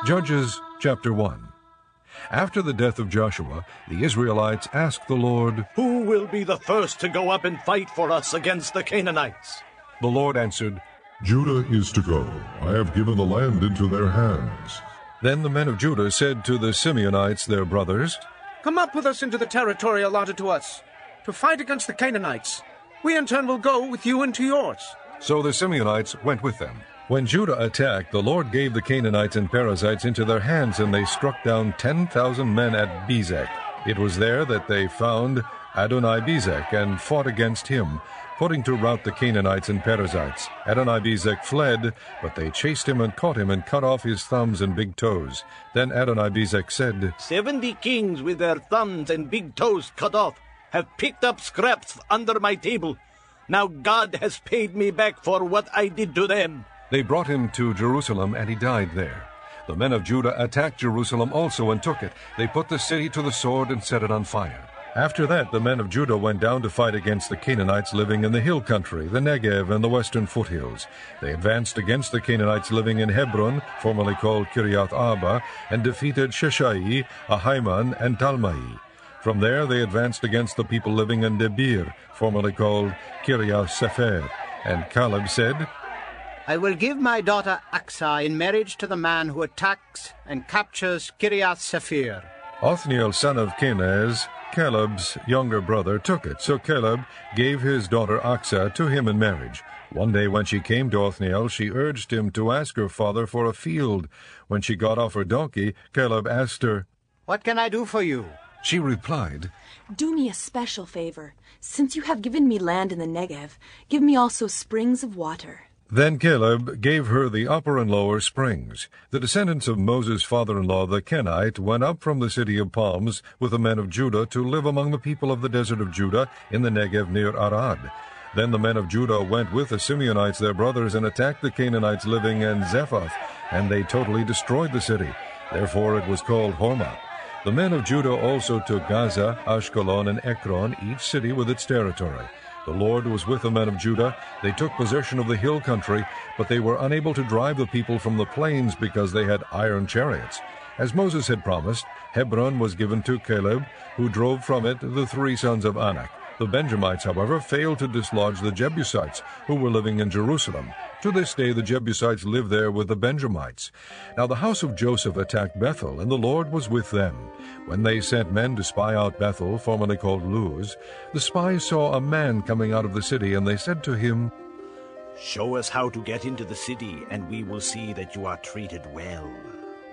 Judges chapter 1. After the death of Joshua, the Israelites asked the Lord, "Who will be the first to go up and fight for us against the Canaanites?" The Lord answered, Judah is to go. I have given the land into their hands. Then the men of Judah said to the Simeonites their brothers, "Come up with us into the territory allotted to us, to fight against the Canaanites. We in turn will go with you into yours." So the Simeonites went with them. When Judah attacked, the Lord gave the Canaanites and Perizzites into their hands, and they struck down 10,000 men at Bezek. It was there that they found Adoni-Bezek and fought against him, putting to rout the Canaanites and Perizzites. Adoni-Bezek fled, but they chased him and caught him and cut off his thumbs and big toes. Then Adoni-Bezek said, 70 kings with their thumbs and big toes cut off have picked up scraps under my table. Now God has paid me back for what I did to them. They brought him to Jerusalem, and he died there. The men of Judah attacked Jerusalem also and took it. They put the city to the sword and set it on fire. After that, the men of Judah went down to fight against the Canaanites living in the hill country, the Negev, and the western foothills. They advanced against the Canaanites living in Hebron, formerly called Kiriath Arba, and defeated Sheshai, Ahiman, and Talmai. From there they advanced against the people living in Debir, formerly called Kiriath Sefer. And Caleb said, I will give my daughter Aksah in marriage to the man who attacks and captures Kiriath Sefer. Othniel, son of Kenaz, Caleb's younger brother, took it. So Caleb gave his daughter Aksah to him in marriage. One day when she came to Othniel, she urged him to ask her father for a field. When she got off her donkey, Caleb asked her, What can I do for you? She replied, Do me a special favor. Since you have given me land in the Negev, give me also springs of water. Then Caleb gave her the upper and lower springs. The descendants of Moses' father-in-law, the Kenite, went up from the city of palms with the men of Judah to live among the people of the desert of Judah in the Negev near Arad. Then the men of Judah went with the Simeonites, their brothers, and attacked the Canaanites living in Zephath, and they totally destroyed the city. Therefore it was called Hormah. The men of Judah also took Gaza, Ashkelon, and Ekron, each city with its territory. The Lord was with the men of Judah. They took possession of the hill country, but they were unable to drive the people from the plains because they had iron chariots. As Moses had promised, Hebron was given to Caleb, who drove from it the 3 sons of Anak. The Benjamites, however, failed to dislodge the Jebusites, who were living in Jerusalem. To this day the Jebusites live there with the Benjamites. Now the house of Joseph attacked Bethel, and the Lord was with them. When they sent men to spy out Bethel, formerly called Luz, the spies saw a man coming out of the city, and they said to him, Show us how to get into the city, and we will see that you are treated well.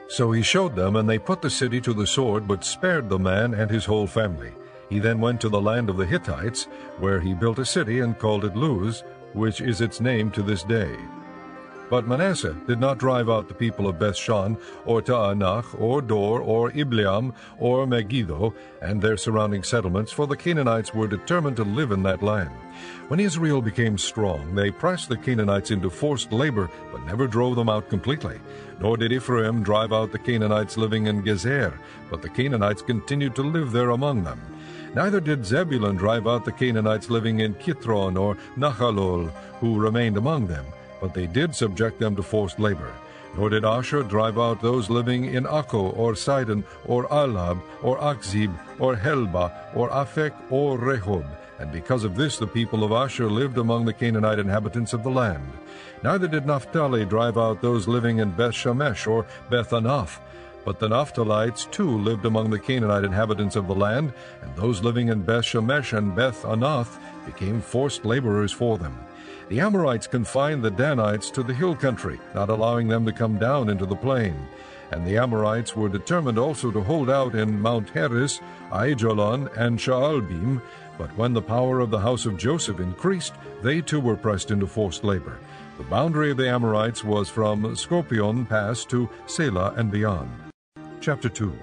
So he showed them, and they put the city to the sword, but spared the man and his whole family. He then went to the land of the Hittites, where he built a city and called it Luz, which is its name to this day. But Manasseh did not drive out the people of Bethshan, or Taanach, or Dor, or Ibleam, or Megiddo, and their surrounding settlements, for the Canaanites were determined to live in that land. When Israel became strong, they pressed the Canaanites into forced labor, but never drove them out completely. Nor did Ephraim drive out the Canaanites living in Gezer, but the Canaanites continued to live there among them. Neither did Zebulun drive out the Canaanites living in Kithron or Nahalol, who remained among them, but they did subject them to forced labor. Nor did Asher drive out those living in Akko, or Sidon, or Alab, or Akzib, or Helba, or Aphek, or Rehob. And because of this the people of Asher lived among the Canaanite inhabitants of the land. Neither did Naphtali drive out those living in Beth-Shemesh, or Beth-Anath. But the Naphtalites too lived among the Canaanite inhabitants of the land, and those living in Beth-Shemesh and Beth-Anath became forced laborers for them. The Amorites confined the Danites to the hill country, not allowing them to come down into the plain. And the Amorites were determined also to hold out in Mount Heres, Aijalon, and Shaalbim, but when the power of the house of Joseph increased, they too were pressed into forced labor. The boundary of the Amorites was from Scorpion Pass to Selah and beyond. Chapter 2.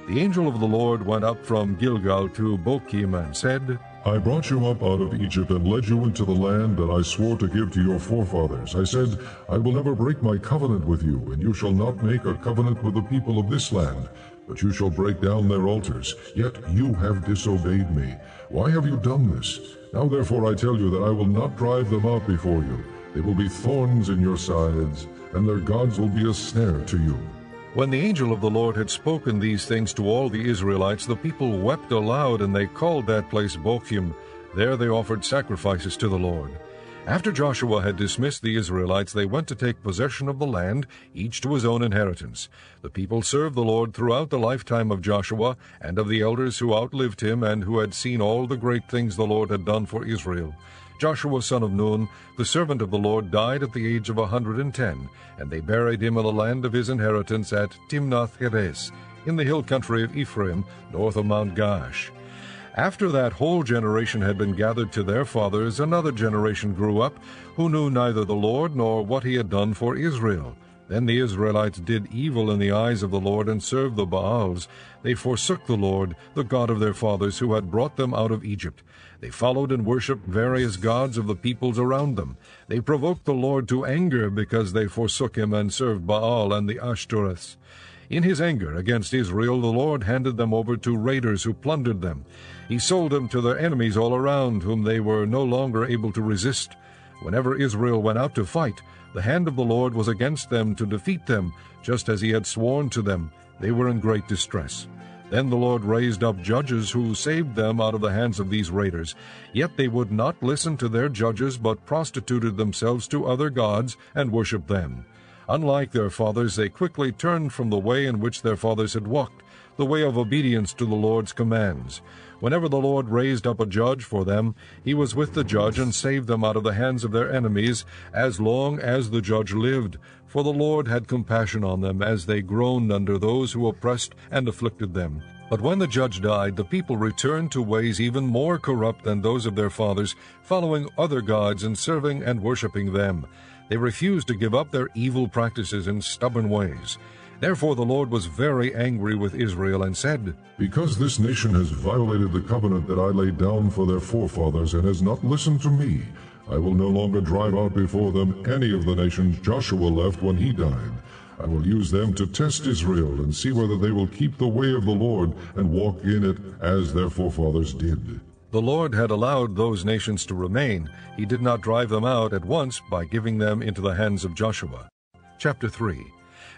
The angel of the Lord went up from Gilgal to Bochim and said, I brought you up out of Egypt and led you into the land that I swore to give to your forefathers. I said, I will never break my covenant with you, and you shall not make a covenant with the people of this land, but you shall break down their altars. Yet you have disobeyed me. Why have you done this? Now therefore I tell you that I will not drive them out before you. They will be thorns in your sides, and their gods will be a snare to you. When the angel of the Lord had spoken these things to all the Israelites, the people wept aloud, and they called that place Bochim. There they offered sacrifices to the Lord. After Joshua had dismissed the Israelites, they went to take possession of the land, each to his own inheritance. The people served the Lord throughout the lifetime of Joshua and of the elders who outlived him and who had seen all the great things the Lord had done for Israel. Joshua son of Nun, the servant of the Lord, died at the age of 110, and they buried him in the land of his inheritance at Timnath-Heres, in the hill country of Ephraim, north of Mount Gaash. After that whole generation had been gathered to their fathers, another generation grew up, who knew neither the Lord nor what he had done for Israel. Then the Israelites did evil in the eyes of the Lord and served the Baals. They forsook the Lord, the God of their fathers, who had brought them out of Egypt. They followed and worshipped various gods of the peoples around them. They provoked the Lord to anger because they forsook him and served Baal and the Ashtoreths. In his anger against Israel, the Lord handed them over to raiders who plundered them. He sold them to their enemies all around, whom they were no longer able to resist. Whenever Israel went out to fight, the hand of the Lord was against them to defeat them, just as he had sworn to them. They were in great distress. Then the Lord raised up judges who saved them out of the hands of these raiders. Yet they would not listen to their judges, but prostituted themselves to other gods and worshipped them. Unlike their fathers, they quickly turned from the way in which their fathers had walked, the way of obedience to the Lord's commands. Whenever the Lord raised up a judge for them, he was with the judge and saved them out of the hands of their enemies, as long as the judge lived. For the Lord had compassion on them, as they groaned under those who oppressed and afflicted them. But when the judge died, the people returned to ways even more corrupt than those of their fathers, following other gods and serving and worshipping them. They refused to give up their evil practices and stubborn ways. Therefore the Lord was very angry with Israel and said, Because this nation has violated the covenant that I laid down for their forefathers and has not listened to me, I will no longer drive out before them any of the nations Joshua left when he died. I will use them to test Israel and see whether they will keep the way of the Lord and walk in it as their forefathers did. The Lord had allowed those nations to remain. He did not drive them out at once by giving them into the hands of Joshua. Chapter 3.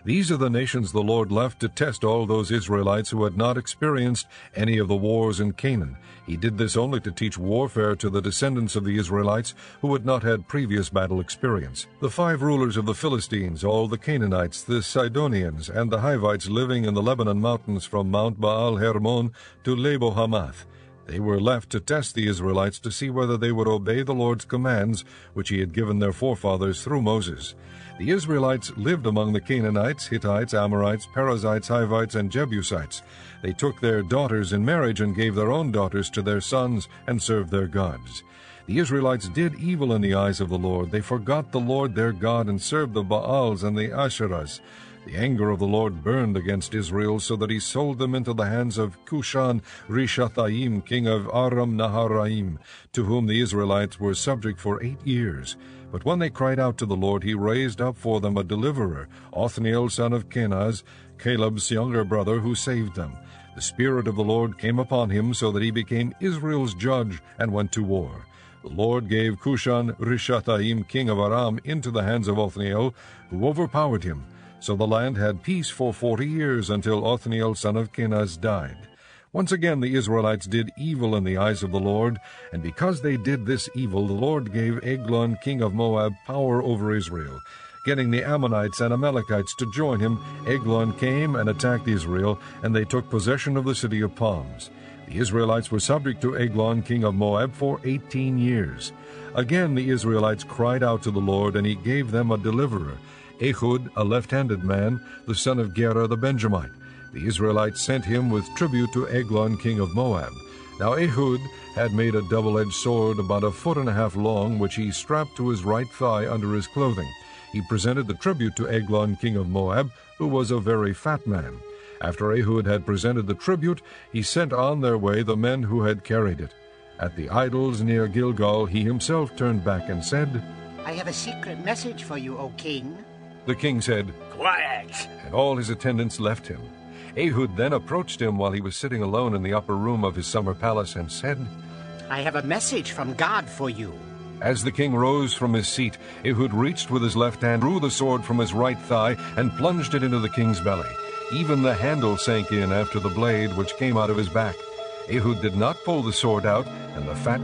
These are the nations the Lord left to test all those Israelites who had not experienced any of the wars in Canaan. He did this only to teach warfare to the descendants of the Israelites who had not had previous battle experience. The 5 rulers of the Philistines, all the Canaanites, the Sidonians, and the Hivites living in the Lebanon mountains from Mount Baal Hermon to Lebo Hamath. They were left to test the Israelites to see whether they would obey the Lord's commands, which he had given their forefathers through Moses. The Israelites lived among the Canaanites, Hittites, Amorites, Perizzites, Hivites, and Jebusites. They took their daughters in marriage and gave their own daughters to their sons and served their gods. The Israelites did evil in the eyes of the Lord. They forgot the Lord their God and served the Baals and the Asherahs. The anger of the Lord burned against Israel, so that he sold them into the hands of Cushan-Rishathaim, king of Aram-Naharaim, to whom the Israelites were subject for 8 years. But when they cried out to the Lord, he raised up for them a deliverer, Othniel son of Kenaz, Caleb's younger brother, who saved them. The Spirit of the Lord came upon him, so that he became Israel's judge and went to war. The Lord gave Cushan-Rishathaim, king of Aram, into the hands of Othniel, who overpowered him. So the land had peace for 40 years, until Othniel son of Kenaz died. Once again the Israelites did evil in the eyes of the Lord, and because they did this evil, the Lord gave Eglon king of Moab power over Israel. Getting the Ammonites and Amalekites to join him, Eglon came and attacked Israel, and they took possession of the city of palms. The Israelites were subject to Eglon king of Moab for 18 years. Again the Israelites cried out to the Lord, and he gave them a deliverer, Ehud, a left-handed man, the son of Gera the Benjamite. The Israelites sent him with tribute to Eglon king of Moab. Now Ehud had made a double-edged sword about 1.5 feet long, which he strapped to his right thigh under his clothing. He presented the tribute to Eglon king of Moab, who was a very fat man. After Ehud had presented the tribute, he sent on their way the men who had carried it. At the idols near Gilgal he himself turned back and said, I have a secret message for you, O king. The king said, Quiet! And all his attendants left him. Ehud then approached him while he was sitting alone in the upper room of his summer palace and said, I have a message from God for you. As the king rose from his seat, Ehud reached with his left hand, drew the sword from his right thigh, and plunged it into the king's belly. Even the handle sank in after the blade which came out of his back. Ehud did not pull the sword out, and the fat